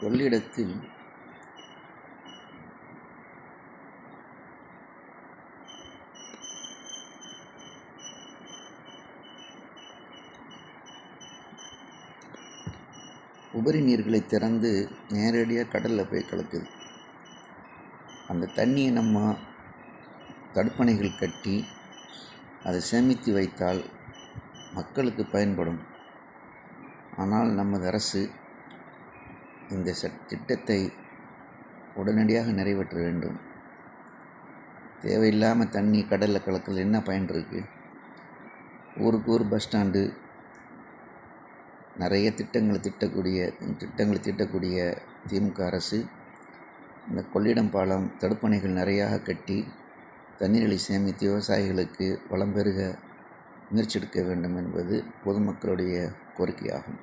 கொள்ளிடத்தில் உபரி நீர்களை திறந்து நேரடியாக கடலில் போய் கலக்குது. அந்த தண்ணியை நம்ம தடுப்பணைகள் கட்டி அதை சேமித்து வைத்தால் மக்களுக்கு பயன்படும். ஆனால் நமது அரசு இந்த திட்டத்தை உடனடியாக நிறைவேற்ற வேண்டும். தேவையில்லாமல் தண்ணி கடலில் கலக்கிறது என்ன பயன் இருக்குது? ஊருக்கு ஊர் பஸ் ஸ்டாண்டு, நிறைய திட்டங்களை தீட்டக்கூடிய திமுக அரசு இந்த கொள்ளிடம் பாலம் தடுப்பணைகள் நிறையாக கட்டி தண்ணீர்களை சேமித்து விவசாயிகளுக்கு வளம் பெருக முயற்சி எடுக்க வேண்டும் என்பது பொதுமக்களுடைய கோரிக்கையாகும்.